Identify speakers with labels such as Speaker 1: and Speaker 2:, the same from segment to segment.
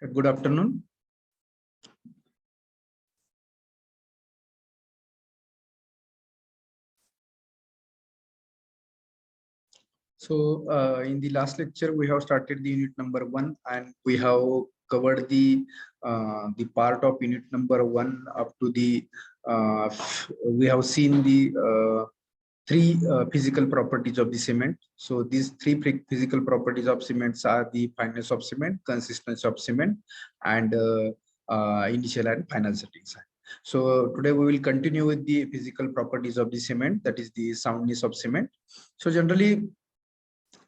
Speaker 1: Good afternoon. So, in the last lecture, we have started the unit number 1, and we have covered the part of unit number 1 up to the we have seen the three physical properties of the cement. So these three physical properties of cements are the fineness of cement, consistency of cement, and initial and final setting time. So today we will continue with the physical properties of the cement, that is the soundness of cement. So generally,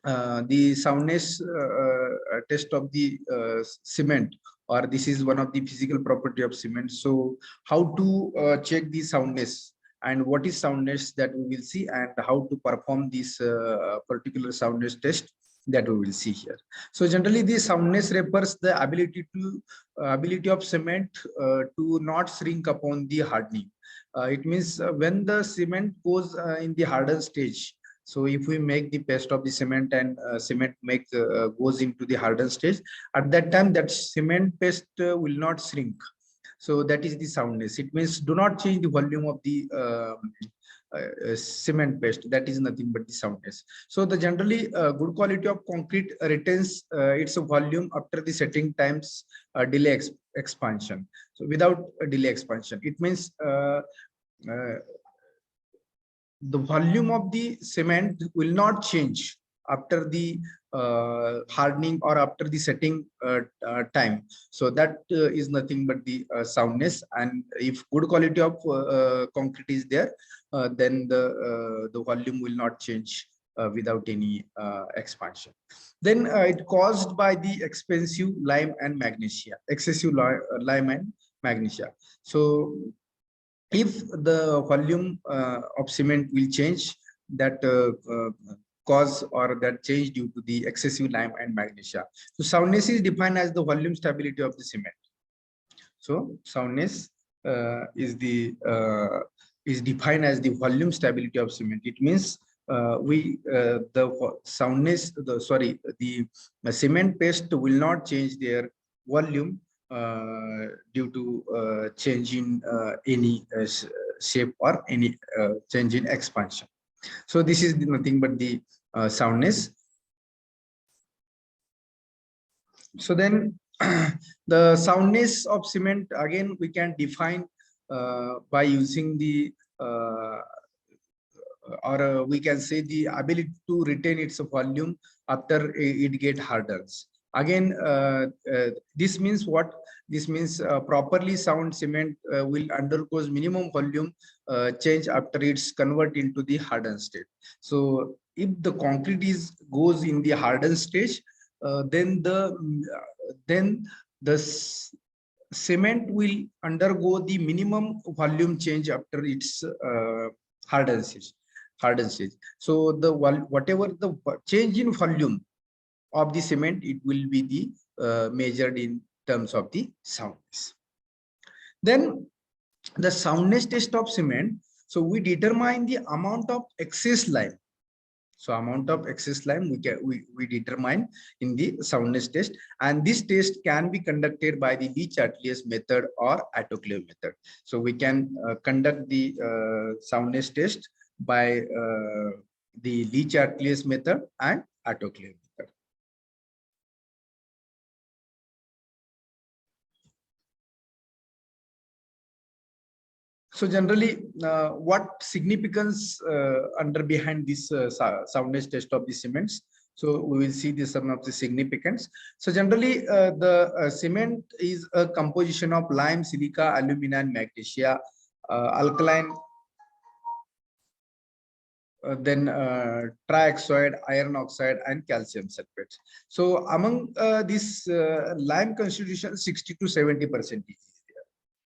Speaker 1: the soundness test of the cement, or this is one of the physical property of cement. So how to check the soundness, and what is soundness, that we will see, and how to perform this particular soundness test, that we will see here. So generally, the soundness refers the ability of cement to not shrink upon the hardening. It means when the cement goes in the hardened stage. So if we make the paste of the cement, and cement goes into the hardened stage, at that time that cement paste will not shrink. So that is the soundness. It means do not change the volume of the cement paste. That is nothing but the soundness. So the generally good quality of concrete retains its volume after the setting times delay expansion. So without delay expansion, it means the volume of the cement will not change after the hardening or after the setting time. So that is nothing but the soundness. And if good quality of concrete is there, then the volume will not change without any expansion. Then it caused by the expensive lime and magnesia, excessive lime and magnesia. So if the volume of cement will change, that cause or that change due to the excessive lime and magnesia. So soundness is defined as the volume stability of the cement. So soundness is defined as the volume stability of cement. It means the soundness, the cement paste will not change their volume due to change in any shape or any change in expansion. So this is nothing but the soundness. So then the soundness of cement, again we can define by using the we can say the ability to retain its volume after it get hardens. Again, this means what? This means properly sound cement will undergoes minimum volume change after it's convert into the hardened state. So if the concrete goes in the hardened stage, then the cement will undergo the minimum volume change after its hardened stage. So the whatever the change in volume of the cement, it will be the measured in terms of the soundness. Then the soundness test of cement. So we determine the amount of excess lime. So amount of excess lime we determine in the soundness test, and this test can be conducted by the Viz.Soundness method or autoclave method. So we can conduct the soundness test by the Viz.Soundness method and autoclave method. So generally, what significance under behind this soundness test of the cements? So we will see some of the significance. So generally, the cement is a composition of lime, silica, alumina, and magnesia, alkaline, then trioxide, iron oxide, and calcium sulfate. So among this lime constitution, 60 to 70% is there.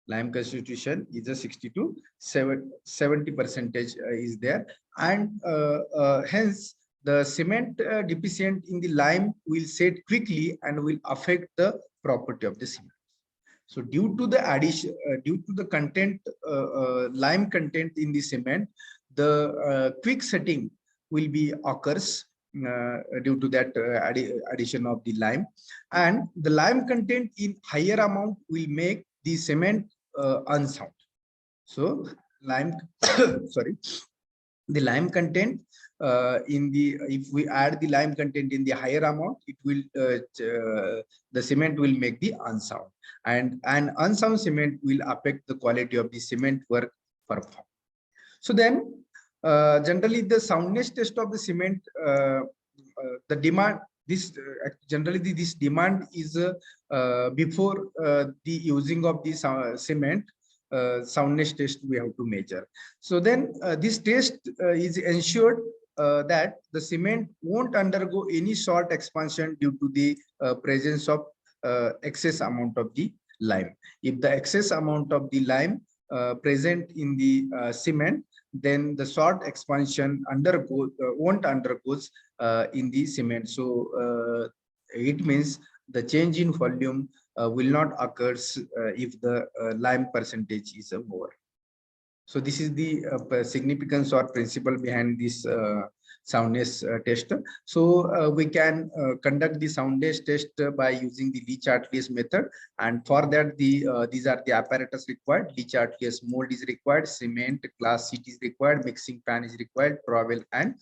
Speaker 1: Lime constitution is a 60 to 70% is there, and hence the cement deficient in the lime will set quickly and will affect the property of the cement. So due to the addition, due to the content, lime content in the cement, the quick setting will be occurs, due to that addition of the lime, and the lime content in higher amount will make the cement unsound. So lime, sorry, the lime content in the, if we add the lime content in the higher amount, it will the cement will make the unsound, and an unsound cement will affect the quality of the cement work performed. So then generally the soundness test of the cement, the demand, this generally this demand is before the using of the cement, soundness test we have to measure. So then this test is ensured that the cement won't undergo any short expansion due to the presence of excess amount of the lime. If the excess amount of the lime present in the cement, then the short expansion won't undergoes in the cement. So it means the change in volume will not occur if the lime percentage is more. So this is the significance or principle behind this soundness test. So we can conduct the soundness test by using the Lee-Chartlius method, and for that these are the apparatus required. Lee-Chartlius mold is required, cement glass sheet is required, mixing pan is required, trowel and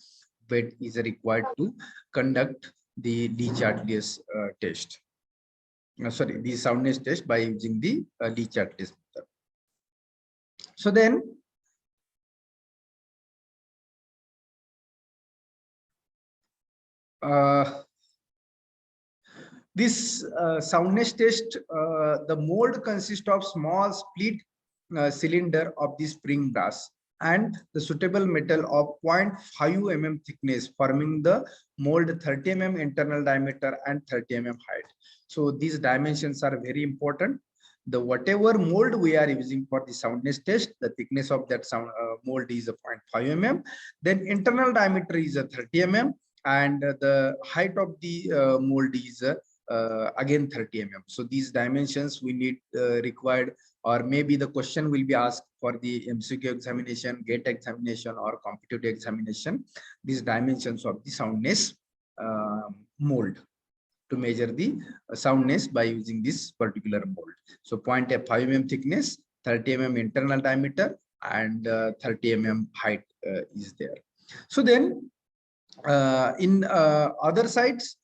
Speaker 1: bed is required to conduct the Lee-Chartlius test. Sorry, the soundness test by using the Lee-Chartlius method. So then this soundness test, the mold consists of small split cylinder of the spring brass and the suitable metal of 0.5 mm thickness, forming the mold 30 mm internal diameter and 30 mm height. So these dimensions are very important. The whatever mold we are using for the soundness test, the thickness of that mold is a 0.5 mm. Then internal diameter is a 30 mm, and the height of the mold is again 30 mm. So these dimensions we need required, or maybe the question will be asked for the MCQ examination, GATE examination, or competitive examination. These dimensions of the soundness mold, to measure the soundness by using this particular mold. So 0.5 mm thickness, 30 mm internal diameter, and 30 mm height is there. So then in other sides,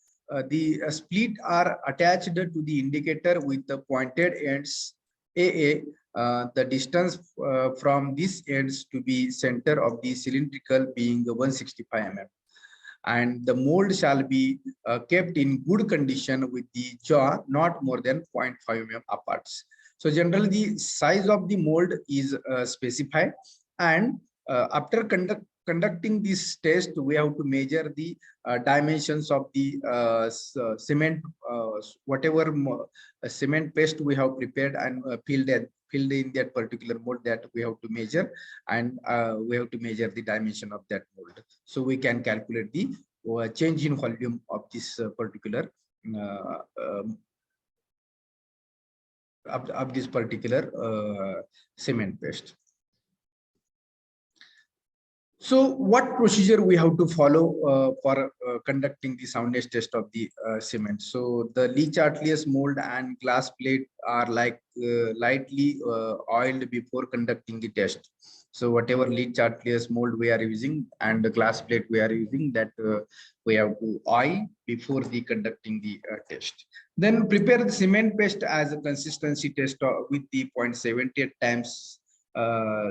Speaker 1: the split are attached to the indicator with the pointed ends AA. The distance from these ends to be center of the cylindrical being 165 mm. And the mold shall be kept in good condition with the jaw not more than 0.5 mm apart. So generally the size of the mold is specified, and after conducting this test, we have to measure the dimensions of the cement, whatever cement paste we have prepared and filled in that particular mold, that we have to measure, and we have to measure the dimension of that mold, so we can calculate the change in volume of this particular of this particular cement paste. So what procedure we have to follow for conducting the soundness test of the cement? So the Lee-Chartlius mold and glass plate are like lightly oiled before conducting the test. So whatever Lee-Chartlius mold we are using and the glass plate we are using, that we have to oil before the conducting the test. Then prepare the cement paste as a consistency test with the 0.78 times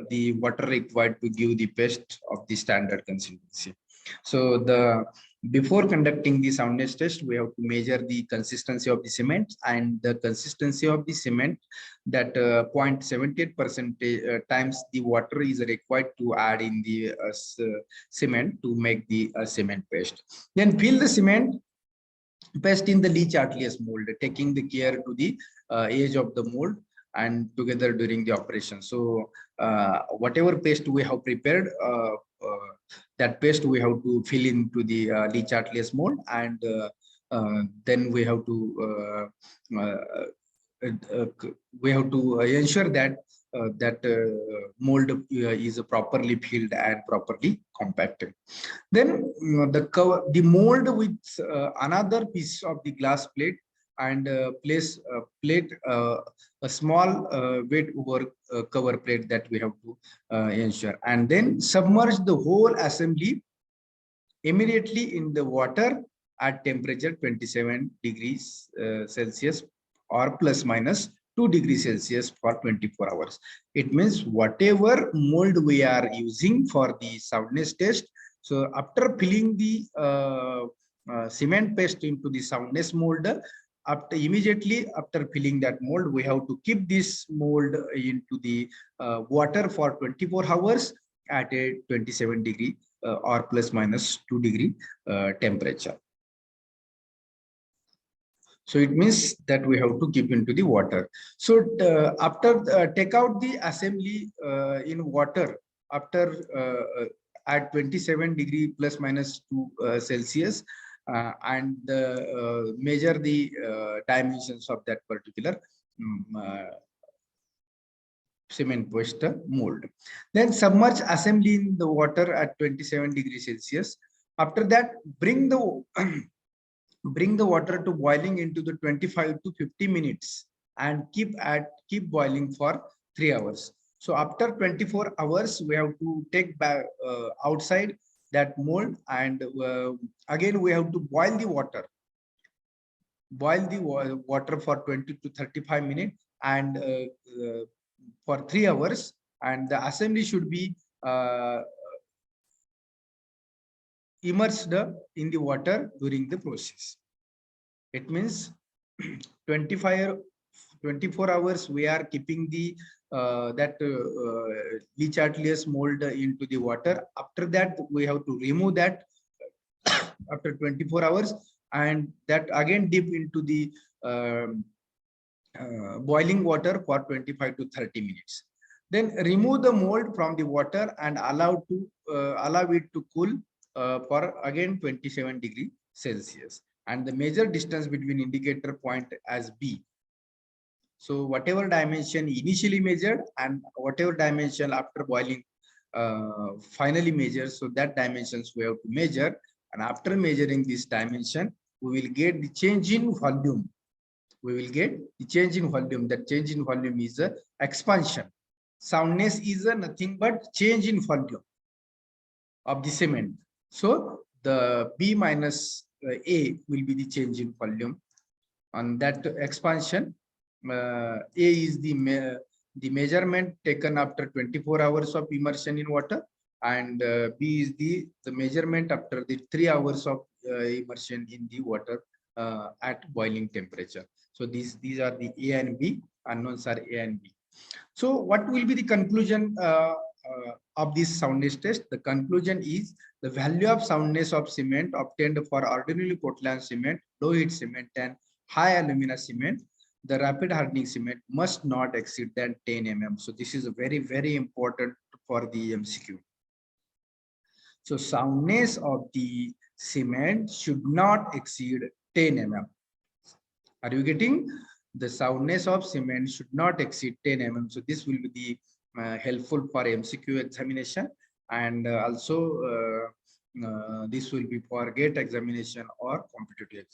Speaker 1: the water required to give the paste of the standard consistency. So before conducting the soundness test, we have to measure the consistency of the cement, and the consistency of the cement, that 0.78% times the water is required to add in the cement to make the cement paste. Then fill the cement paste in the Lee-Chartlius mold, taking the care to the edge of the mold and together during the operation. So whatever paste we have prepared, that paste we have to fill into the Lee-Chartlius mold, and then we have to ensure that that mold is properly filled and properly compacted. Then the mold with another piece of the glass plate and place a plate, a small weight over cover plate that we have to ensure, and then submerge the whole assembly immediately in the water at temperature 27 degrees Celsius or plus minus 2 degrees Celsius for 24 hours. It means whatever mold we are using for the soundness test. So after filling the cement paste into the soundness mold, immediately after filling that mold, we have to keep this mold into the water for 24 hours at a 27 degree or plus minus 2 degree temperature. So it means that we have to keep into the water. So after take out the assembly in water after at 27 degree plus minus 2 Celsius and measure the dimensions of that particular cement paste mold. Then submerge assembly in the water at 27 degrees Celsius. After that, bring the bring the water to boiling into the 25 to 50 minutes and keep boiling for 3 hours. So after 24 hours, we have to take back outside that mold, and again we have to boil the water. Boil the water for 20 to 35 minutes and for 3 hours, and the assembly should be immersed in the water during the process. It means 24 hours we are keeping the that Leach-Atelier mold into the water. After that, we have to remove that after 24 hours, and that again dip into the boiling water for 25 to 30 minutes. Then remove the mold from the water and allow it to cool for again 27 degree Celsius, and the measure distance between indicator point as B. So whatever dimension initially measured and whatever dimension after boiling finally measured, so that dimensions we have to measure, and after measuring this dimension, we will get the change in volume. We will get the change in volume. That change in volume is a expansion. Soundness is a nothing but change in volume of the cement. So the B minus A will be the change in volume. On that expansion, A is the measurement taken after 24 hours of immersion in water, and B is the measurement after the 3 hours of immersion in the water at boiling temperature. So these are the A and B. Unknowns are A and B. So what will be the conclusion of this soundness test? The conclusion is the value of soundness of cement obtained for ordinary Portland cement, low heat cement, and high alumina cement, the rapid hardening cement must not exceed than 10 mm. So this is very, very important for the MCQ. So soundness of the cement should not exceed 10 mm. Are you getting? The soundness of cement should not exceed 10 mm. So this will be the helpful for MCQ examination, and also this will be for GATE examination or competitive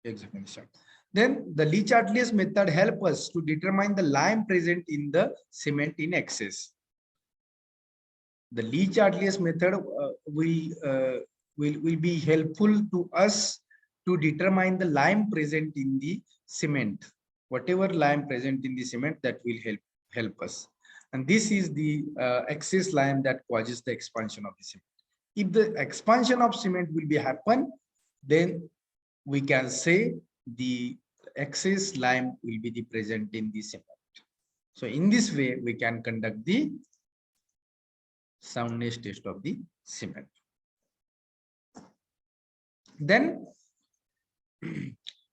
Speaker 1: examination. Then the Leach-Atelier method help us to determine the lime present in the cement in excess. The Leach-Atelier method will be helpful to us to determine the lime present in the cement. Whatever lime present in the cement, that will help us. And this is the excess lime that causes the expansion of the cement. If the expansion of cement will be happen, then we can say the excess lime will be the present in the cement. So in this way, we can conduct the soundness test of the cement. Then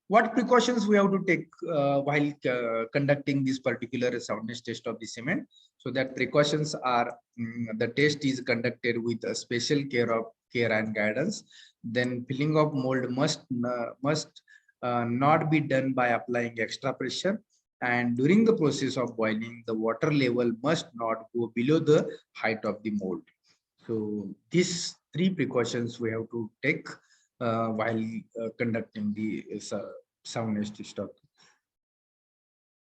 Speaker 1: what precautions we have to take while conducting this particular soundness test of the cement? So that precautions are the test is conducted with a special care and guidance. Then filling of mold must not be done by applying extra pressure, and during the process of boiling, the water level must not go below the height of the mold. So these three precautions we have to take while conducting the soundness test of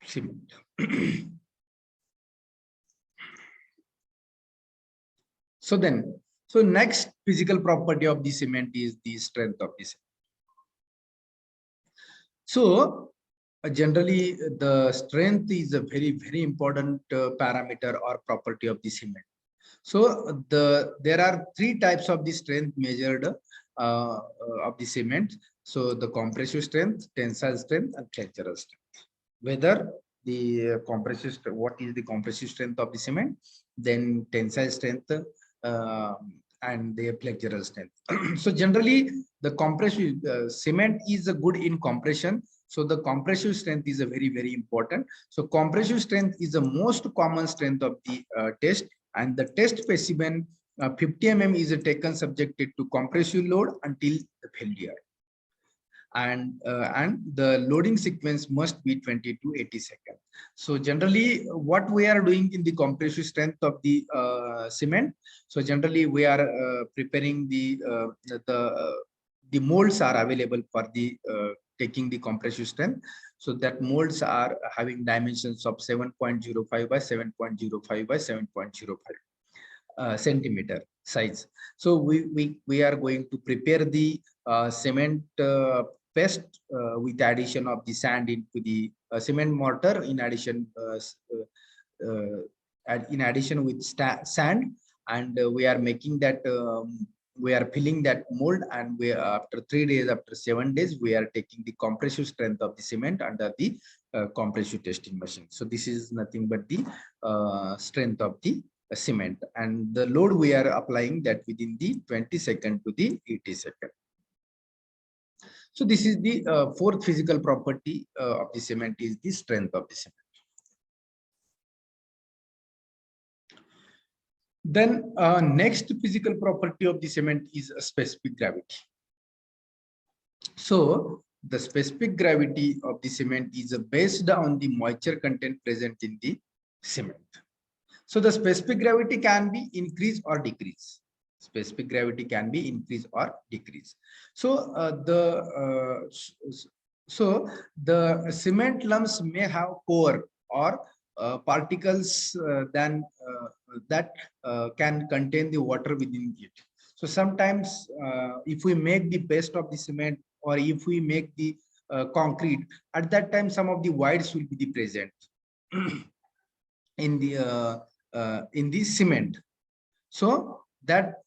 Speaker 1: cement. So next physical property of the cement is the strength of the cement. So generally the strength is a very important parameter or property of the cement. So there are three types of the strength measured of the cement. So the compressive strength, tensile strength, and flexural strength. Whether the what is the compressive strength of the cement, then tensile strength, and the flexural strength. So generally the compressive cement is a good in compression. So the compressive strength is a very important. So compressive strength is the most common strength of the test, and the test specimen 50 mm is taken subjected to compressive load until the failure. And the loading sequence must be 20 to 80 seconds. So generally what we are doing in the compressive strength of the cement, so generally we are preparing the molds are available for the taking the compressive strength. So that molds are having dimensions of 7.05 by 7.05 by 7.05 centimeter size. So we are going to prepare the cement paste with addition of the sand into the cement mortar, in addition with sand, and we are making that we are filling that mold, and we after 3 days, after 7 days, we are taking the compressive strength of the cement under the compressive testing machine. So this is nothing but the strength of the cement, and the load we are applying that within the 20 second to the 80 second. So this is the fourth physical property of the cement, is the strength of the cement. Then next physical property of the cement is a specific gravity. So the specific gravity of the cement is based on the moisture content present in the cement. So the specific gravity can be increased or decreased. Specific gravity can be increased or decreased. So the cement lumps may have core or particles that can contain the water within it. So sometimes if we make the paste of the cement, or if we make the concrete, at that time some of the voids will be present in the cement. So that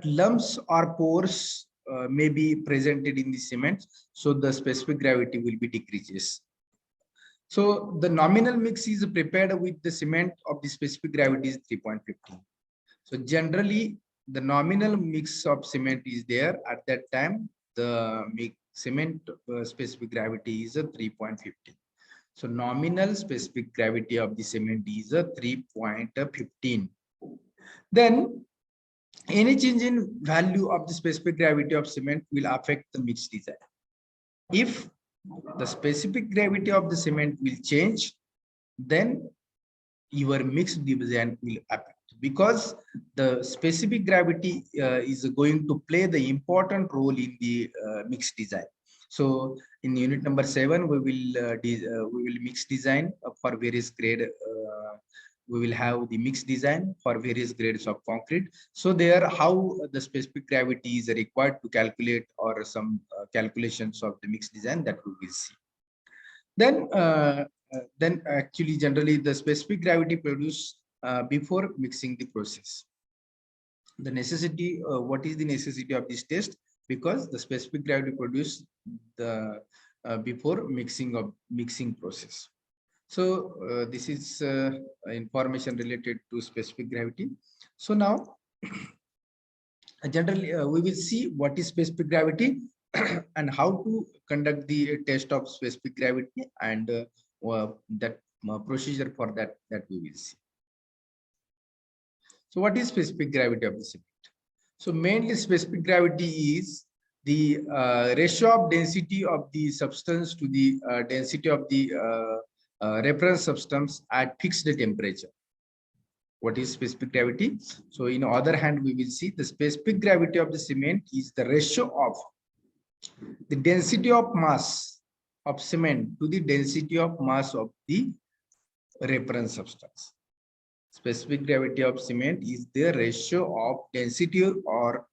Speaker 1: lumps or pores may be presented in the cement, so the specific gravity will be decreases. So the nominal mix is prepared with the cement of the specific gravity is 3.15. So generally the nominal mix of cement is there at that time. The cement specific gravity is a 3.15. So nominal specific gravity of the cement is a 3.15. Then any change in value of the specific gravity of cement will affect the mix design. If the specific gravity of the cement will change, then your mix design will affect, because the specific gravity is going to play the important role in the mix design. So in unit number 7, we will mix design for various grade. We will have the mix design for various grades of concrete. So there, how the specific gravity is required to calculate, or some calculations of the mix design, that we will see. Then actually generally the specific gravity produced before mixing the process. The necessity, what is the necessity of this test? Because the specific gravity produced the before mixing process. So this is information related to specific gravity. So now generally we will see what is specific gravity and how to conduct the test of specific gravity, and that procedure for that we will see. So what is specific gravity of the cement? So mainly specific gravity is the ratio of density of the substance to the density of the reference substance at fixed temperature. What is specific gravity? So in other hand, we will see the specific gravity of the cement is the ratio of the density of mass of cement to the density of mass of the reference substance. Specific gravity of cement is the ratio of density or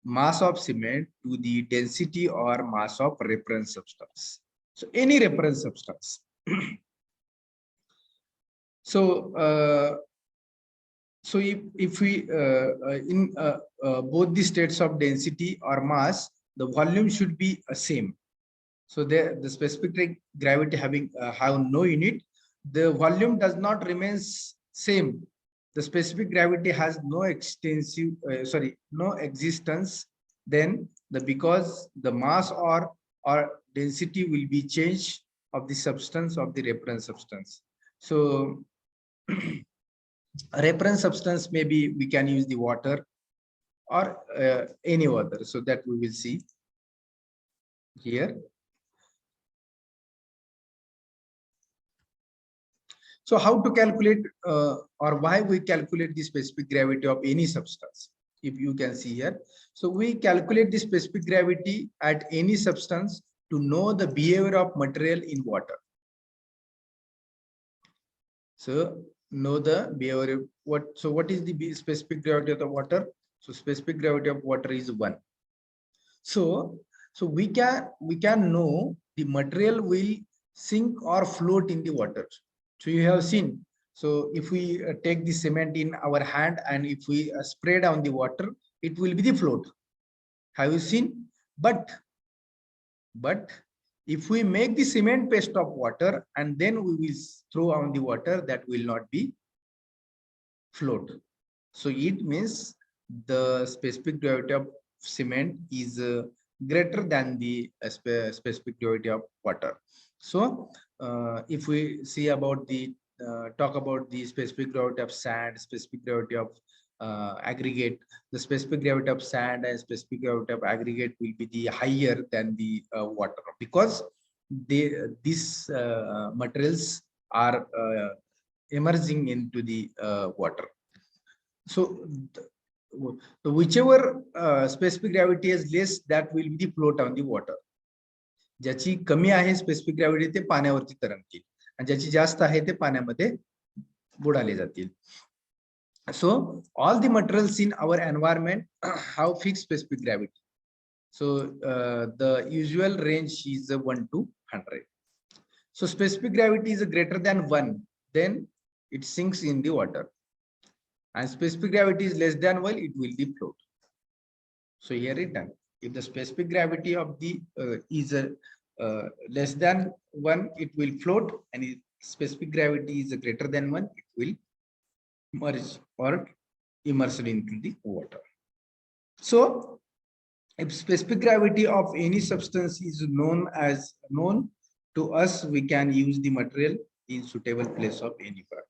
Speaker 1: mass of cement to the density or mass of reference substance. So any reference substance. So if we in both the states of density or mass, the volume should be same. So the specific gravity having have no unit, the volume does not remain same. The specific gravity has no extensive no existence. Then because the mass or density will be changed of the substance of the reference substance. So reference substance, maybe we can use the water or any other. So that we will see here. So how to calculate or why we calculate the specific gravity of any substance? If you can see here. So we calculate the specific gravity at any substance to know the behavior of material in water. So know the behavior. So what is the specific gravity of the water? So specific gravity of water is 1. So we can know the material will sink or float in the water. So you have seen. So if we take the cement in our hand and if we spray down the water, it will be the float. Have you seen? But if we make the cement paste of water and then we will throw on the water, that will not be float. So it means the specific gravity of cement is greater than the specific gravity of water. So if we see about the talk about the specific gravity of sand, specific gravity of aggregate, the specific gravity of sand and specific gravity of aggregate will be the higher than the water, because these materials are emerging into the water. So whichever specific gravity is less, that will be the float on the water. ज्याची कमी आहे specific gravity ते पाण्यावरती तरंगतील आणि ज्याची जास्त आहे ते पाण्यामध्ये बुडाले जातील. So all the materials in our environment have fixed specific gravity. So the usual range is 1 to 100. So specific gravity is greater than 1, then it sinks in the water. And specific gravity is less than 1, it will be float. So here it done. If the specific gravity of the is less than 1, it will float, and if specific gravity is greater than 1, it will merge or immerse into the water. So if specific gravity of any substance is known to us, we can use the material in suitable place of any part.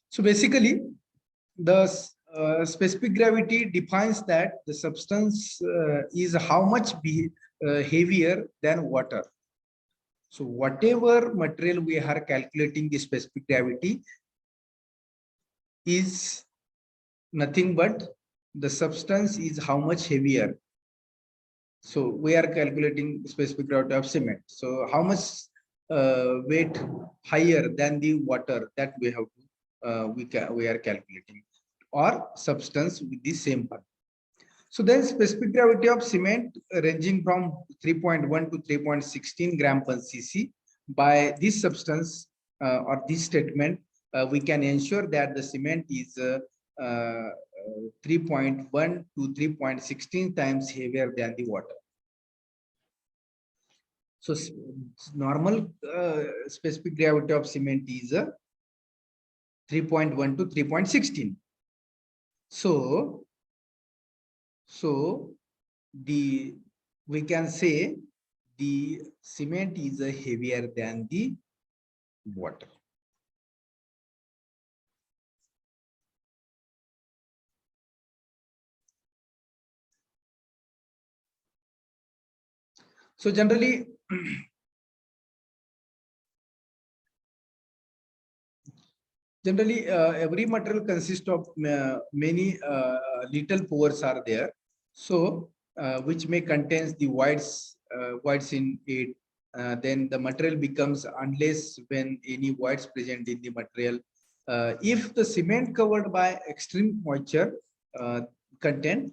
Speaker 1: So basically, the specific gravity defines that the substance is how much heavier than water. So whatever material we are calculating the specific gravity is nothing but the substance is how much heavier. So we are calculating specific gravity of cement. So how much weight higher than the water, that we have to we are calculating, or substance with the same part. So then specific gravity of cement ranging from 3.1 to 3.16 gram per cc. By this substance or this statement, we can ensure that the cement is 3.1 to 3.16 times heavier than the water. So normal specific gravity of cement is 3.1 to 3.16. So we can say the cement is heavier than the water. So generally, every material consists of many little pores are there. So which may contains the voids in it. Then the material becomes unless when any voids present in the material. If the cement covered by extreme moisture content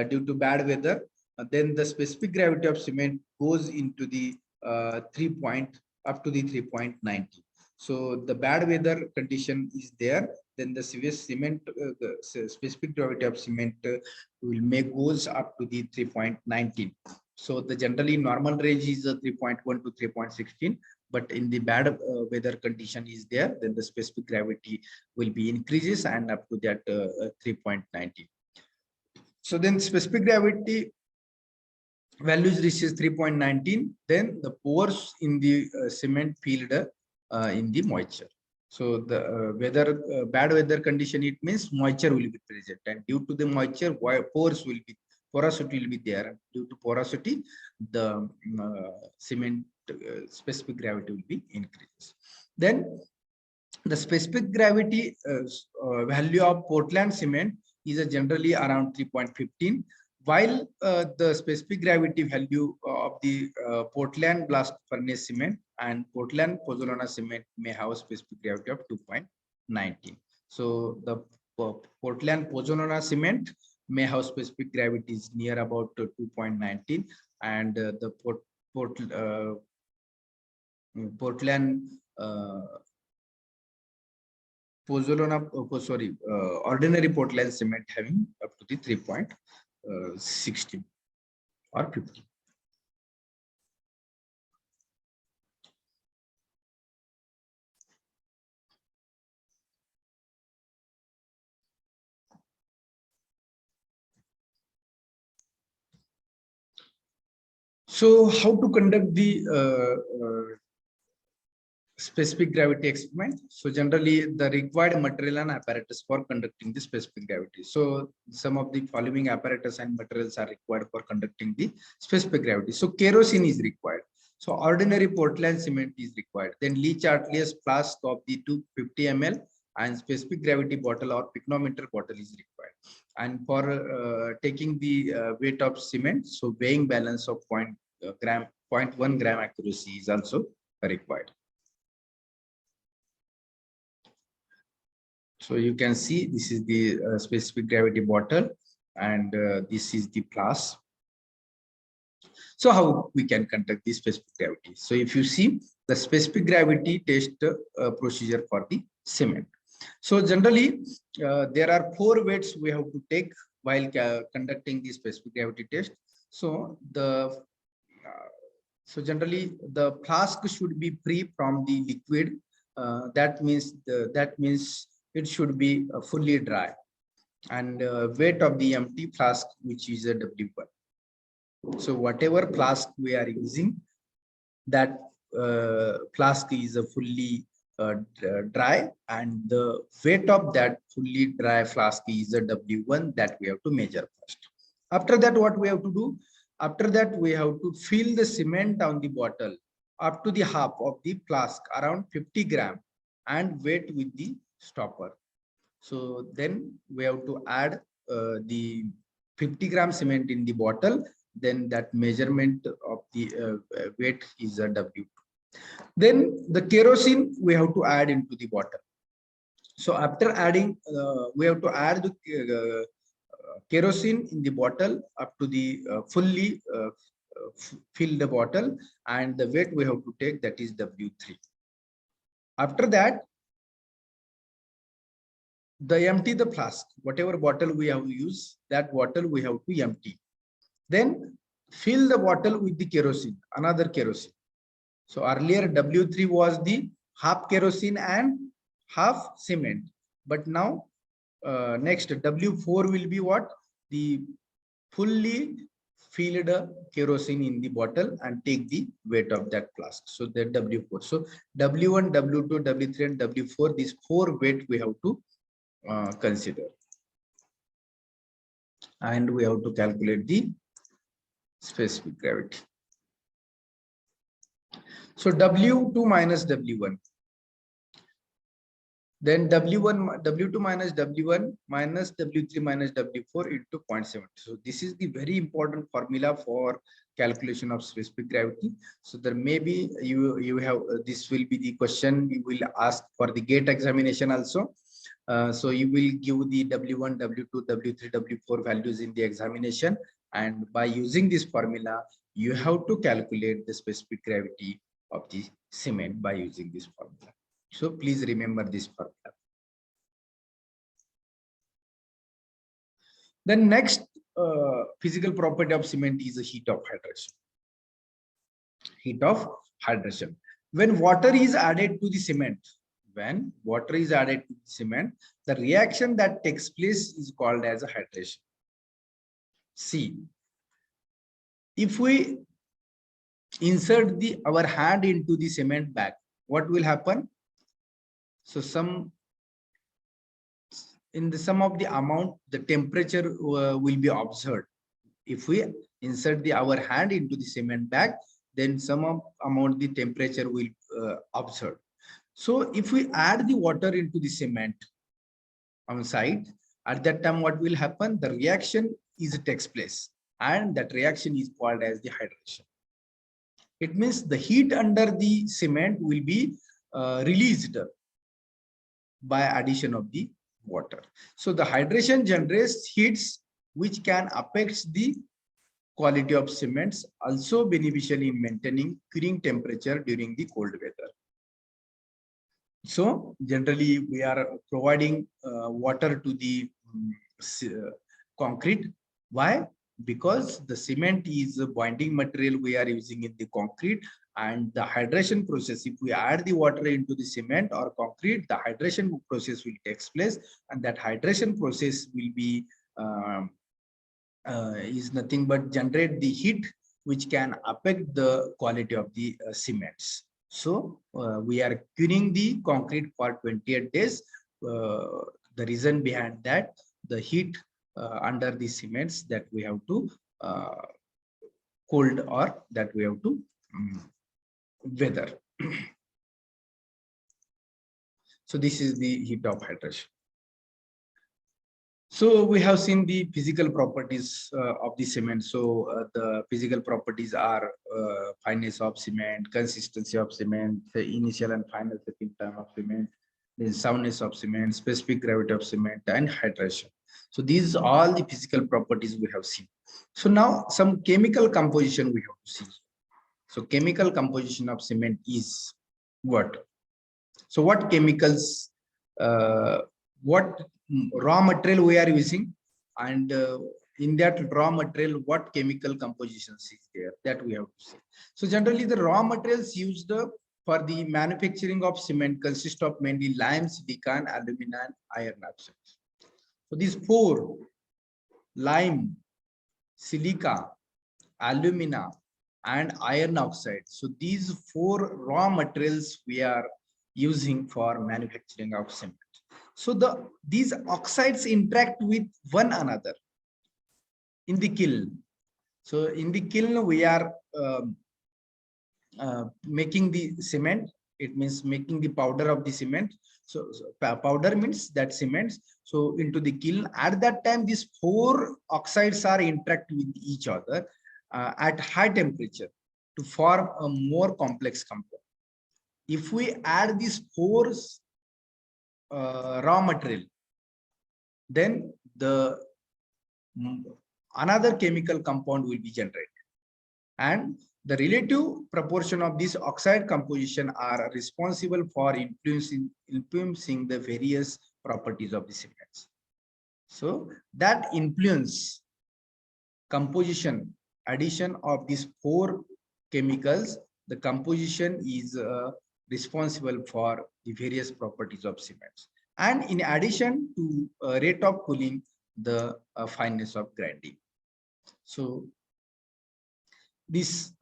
Speaker 1: due to bad weather, then the specific gravity of cement goes into the 3 point up to the 3.90. So the bad weather condition is there, then the cement, the specific gravity of cement will make goes up to the 3.19. So the generally normal range is 3.1 to 3.16, but in the bad weather condition is there, then the specific gravity will be increases and up to that 3.19. So then specific gravity values reaches 3.19, then the pores in the cement filled in the moisture. So the bad weather condition, it means moisture will be present, and due to the moisture, porosity will be there. Due to porosity, the cement specific gravity will be increased. Then the specific gravity value of Portland cement is generally around 3.15, while the specific gravity value of the Portland blast furnace cement and Portland pozzolana cement may have a specific gravity of 2.19. So the Portland pozzolana cement may have specific gravities near about 2.19, and the Portland ordinary Portland cement having up to the 3.16 or 50. So how to conduct the specific gravity experiment? So generally the required material and apparatus for conducting the specific gravity. So some of the following apparatus and materials are required for conducting the specific gravity. So kerosene is required. So ordinary Portland cement is required. Then Lee-Chartier's flask of the 250 ml and specific gravity bottle or picnometer bottle is required. And for taking the weight of cement, so weighing balance of 0.1 gram accuracy is also required. So you can see this is the specific gravity bottle, and this is the flask. So how we can conduct the specific gravity? So if you see the specific gravity test procedure for the cement. So generally there are 4 weights we have to take while conducting the specific gravity test. So generally the flask should be free from the liquid. That means it should be fully dry, and weight of the empty flask, which is a W1. So whatever flask we are using, that flask is a fully dry, and the weight of that fully dry flask is a W1 that we have to measure first. After that, what we have to do? After that, we have to fill the cement on the bottle up to the half of the flask, around 50 gram, and wait with the stopper. So then we have to add the 50 gram cement in the bottle. Then that measurement of the weight is a W2. Then the kerosene we have to add into the bottle. So after adding, we have to add the kerosene in the bottle up to the fully fill the bottle, and the weight we have to take, that is W3. After that, empty the flask, whatever bottle we have used, that bottle we have to empty. Then fill the bottle with the kerosene, another kerosene. So earlier W3 was the half kerosene and half cement, but now next W4 will be what? The fully filled kerosene in the bottle and take the weight of that flask. So that W4. So W1, W2, W3, and W4, these 4 weight we have to consider, and we have to calculate the specific gravity. So W2 minus W1. Then W2 minus W1 minus W3 minus W4 into 0.7. So this is the very important formula for calculation of specific gravity. So there may be you have this will be the question you will ask for the gate examination also. So you will give the W1, W2, W3, W4 values in the examination, and by using this formula, you have to calculate the specific gravity of the cement by using this formula. So please remember this formula. The next physical property of cement is the heat of hydration. Heat of hydration. When water is added to the cement, the reaction that takes place is called as a hydration. See, if we insert our hand into the cement bag, what will happen? So in the sum of the amount, the temperature will be observed. If we insert our hand into the cement bag, then some amount the temperature will observe. So if we add the water into the cement on side, at that time what will happen? The reaction takes place, and that reaction is called as the hydration. It means the heat under the cement will be released by addition of the water. So the hydration generates heats which can affect the quality of cements, also beneficial in maintaining curing temperature during the cold weather. So generally we are providing water to the concrete. Why? Because the cement is a binding material we are using in the concrete, and the hydration process, if we add the water into the cement or concrete, the hydration process will take place, and that hydration process will be is nothing but generate the heat which can affect the quality of the cements. So we are curing the concrete for 28 days. The reason behind that, the heat under the cements that we have to cold, or that we have to weather. So this is the heat of hydration. So we have seen the physical properties of the cement. So the physical properties are fineness of cement, consistency of cement, the initial and final setting time of cement, the soundness of cement, specific gravity of cement, and hydration. So these are all the physical properties we have seen. So now some chemical composition we have to see. So chemical composition of cement is what? So what chemicals, what raw material we are using, and in that raw material, what chemical compositions is there, that we have to see. So generally the raw materials used for the manufacturing of cement consist of mainly lime, silicon, alumina, and iron oxide. So these four, lime, silica, alumina, and iron oxide. So these four raw materials we are using for manufacturing of cement. So these oxides interact with one another in the kiln. So in the kiln we are making the cement. It means making the powder of the cement. So powder means that cement. So into the kiln, at that time these four oxides are interact with each other at high temperature to form a more complex compound. If we add these four raw material, then another chemical compound will be generated, and the relative proportion of this oxide composition are responsible for influencing the various properties of the cements. So that influence composition, addition of these four chemicals, the composition is responsible for the various properties of cements, and in addition to rate of cooling, the fineness of grinding. So these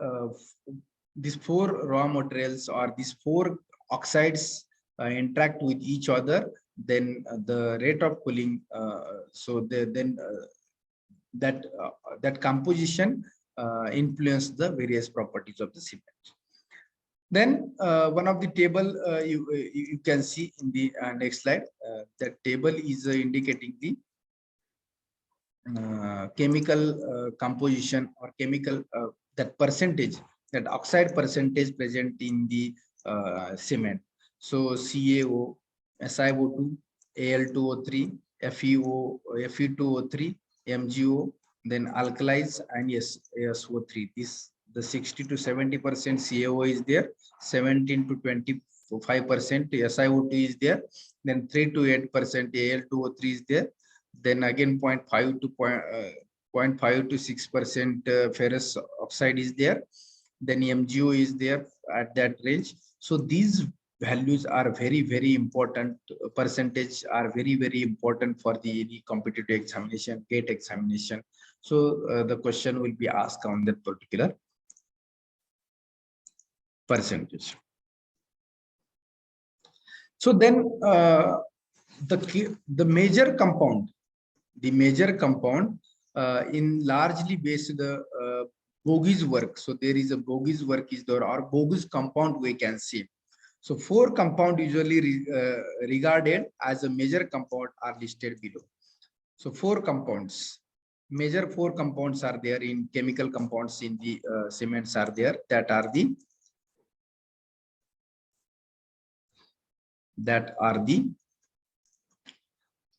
Speaker 1: four raw materials, or these four oxides interact with each other, then the rate of cooling, that composition influence the various properties of the cement. Then one of the table you can see in the next slide. That table is indicating the chemical composition or chemical that percentage, that oxide percentage present in the cement. So CaO, SiO2, Al2O3, FeO, Fe2O3, MgO, then alkalis and SO3. This the 60 to 70% CaO is there, 17 to 25% SiO2 is there, then 3 to 8% Al2O3 is there, then again 0.5 to 0.5 to 6% ferrous oxide is there, then MgO is there at that range. So these values are very important, percentage are very important for the any competitive examination, gate examination. So the question will be asked on that particular percentage. So then the major compound, in largely based the Bogi's work. So there is a Bogi's work is there, or Bogi's compound we can see. So 4 compound usually regarded as a major compound are listed below. So 4 compounds, major 4 compounds are there in chemical compounds in the cements are there, that are the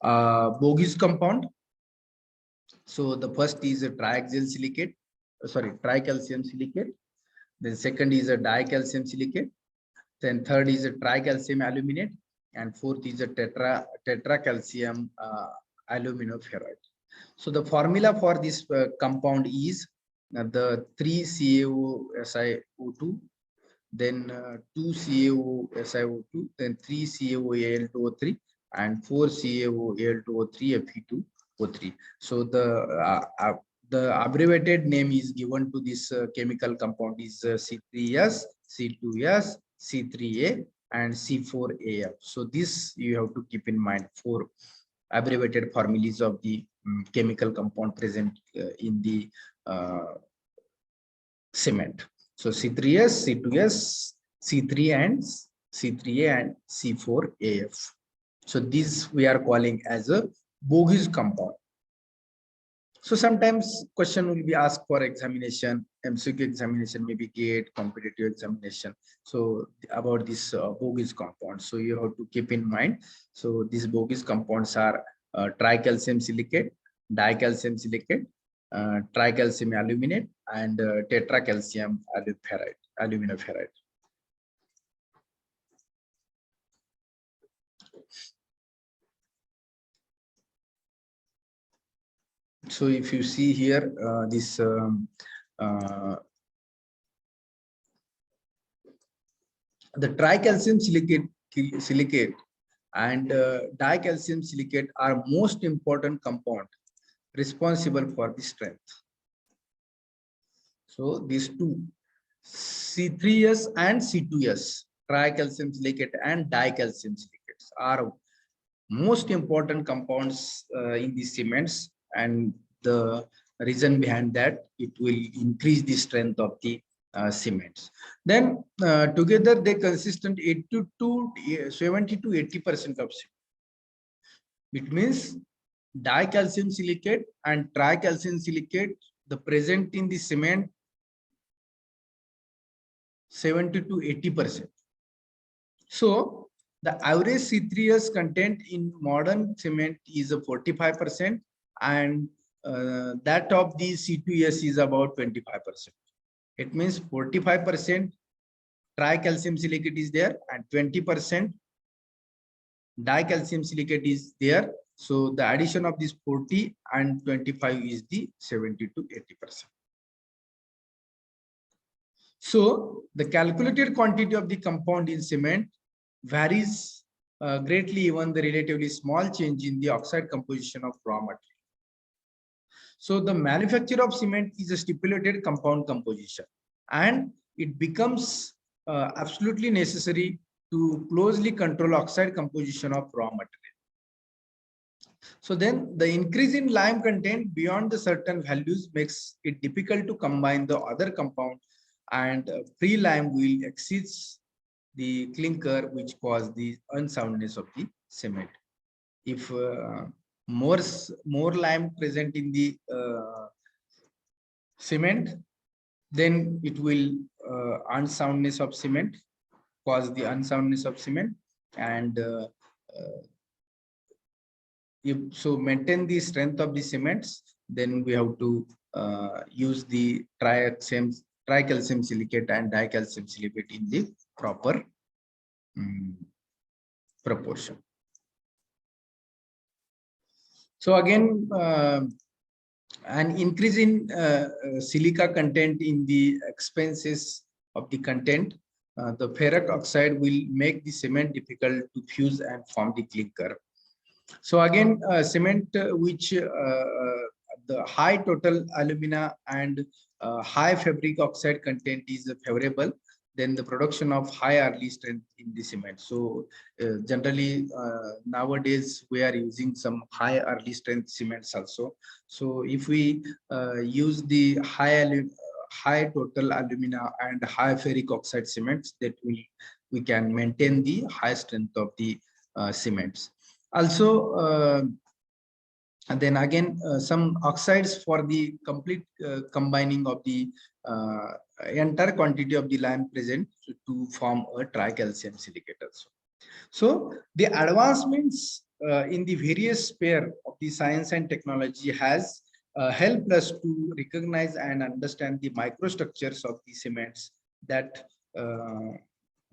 Speaker 1: Bogi's compound. So the first is a tricalcium silicate. Then second is a dicalcium silicate. Then third is a tricalcium aluminate, and fourth is a tetracalcium aluminum ferrite. So the formula for this compound is the 3CaO-SiO2, then 2CaO-SiO2, then 3CaO-Al2O3, and 4CaO-Al2O3 Fe2O3. So the abbreviated name is given to this chemical compound is C3S, C2S, C3A, and C4AF. So this you have to keep in mind, 4 abbreviated formulas of the chemical compound present in the cement. So C3S, C2S, C3 and C3A, and C4AF. So this we are calling as a Bogi's compound. So sometimes question will be asked for examination, MCQ examination, maybe gate, competitive examination. So about this Bogi's compound. So you have to keep in mind. So these Bogi's compounds are tricalcium silicate, dicalcium silicate, tricalcium aluminate, and tetracalcium aluminum ferrite. So if you see here, this the tricalcium silicate and dicalcium silicate are most important compound responsible for the strength. So these two, C3S and C2S, tricalcium silicate and dicalcium silicates, are most important compounds in the cements, and the reason behind that, it will increase the strength of the cements. Then together they consistent 70 to 80% of cement. It means dicalcium silicate and tricalcium silicate, the present in the cement 70 to 80%. So the average C3S content in modern cement is a 45%, and that of the C2S is about 25%. It means 45% tricalcium silicate is there and 20% dicalcium silicate is there. So the addition of this 40 and 25 is the 70 to 80%. So the calculated quantity of the compound in cement varies greatly, even the relatively small change in the oxide composition of raw material. So the manufacture of cement is a stipulated compound composition, and it becomes absolutely necessary to closely control oxide composition of raw material. So then the increase in lime content beyond the certain values makes it difficult to combine the other compound and pre-lime will exceed the clinker, which cause the unsoundness of the cement. If more lime present in the cement, then it will unsoundness of cement, cause the unsoundness of cement, and if so maintain the strength of the cements, then we have to use the tricalcium silicate and dicalcium silicate in the proper proportion. So again, an increase in silica content in the expenses of the content, the ferric oxide will make the cement difficult to fuse and form the clinker. So again, cement which the high total alumina and high ferric oxide content is favorable, then the production of high early strength in the cement. So generally nowadays we are using some high early strength cements also. So if we use the high total alumina and high ferric oxide cements, that we can maintain the high strength of the cements. Also, and then again, some oxides for the complete combining of the entire quantity of the lime present to form a tricalcium silicate also. So the advancements in the various sphere of the science and technology has helped us to recognize and understand the microstructures of the cements that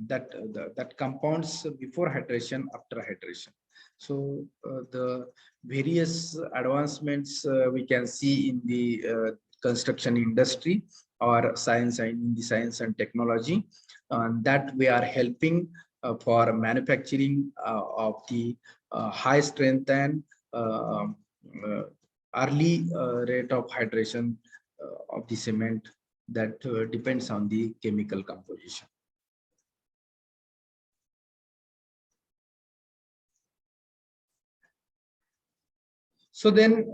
Speaker 1: that compounds before hydration, after hydration. So the various advancements we can see in the construction industry or science and in the science and technology that we are helping for manufacturing of the high strength and early rate of hydration of the cement that depends on the chemical composition. So then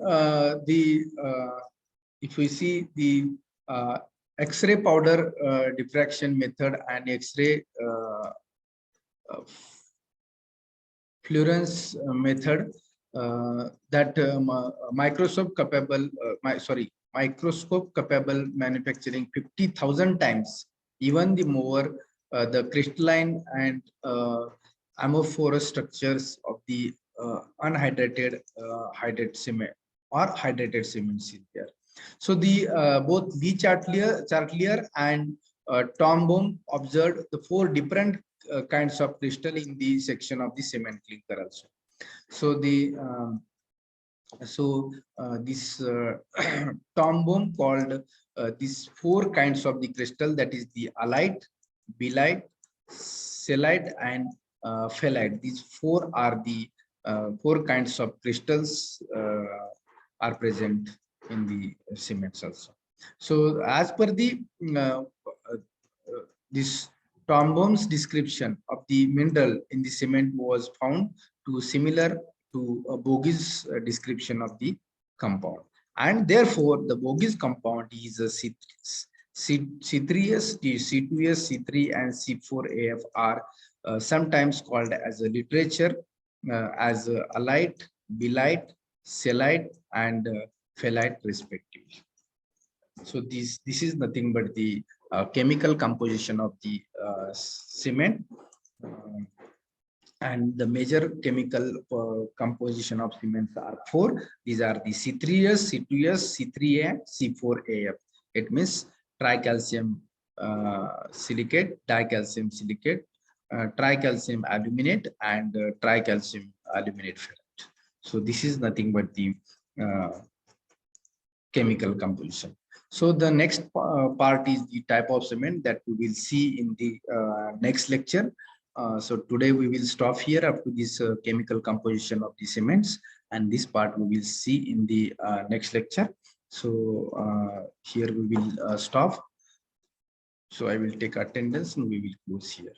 Speaker 1: if we see the X-ray powder diffraction method and X-ray fluorescence method that microscope capable manufacturing 50,000 times even the more the crystalline and amorphous structures of the unhydrated hydrated cement or hydrated cements in there. So the both Chartlier and Tom Bohm observed the 4 different kinds of crystal in the section of the cement clinker also. So the this Tom Bohm called these 4 kinds of the crystal, that is the alite, belite, cellite, and phthalite. These 4 are the 4 kinds of crystals are present in the cements also. So as per the this Tom Bohm's description of the mineral in the cement was found to similar to Bogi's description of the compound, and therefore the Bogi's compound is a C3S, C2S, C3, and C4AF are sometimes called as a literature as alite, belite, cellite, and phthalite respectively. So this is nothing but the chemical composition of the cement, and the major chemical composition of cements are 4. These are the C3S, C2S, C3A, C4AF. It means tricalcium silicate, dicalcium silicate, tricalcium aluminate, and tricalcium aluminate ferrite. So this is nothing but the chemical composition. So the next part is the type of cement that we will see in the next lecture. So today we will stop here up to this chemical composition of the cements, and this part we will see in the next lecture. So here we will stop. So I will take attendance and we will close here.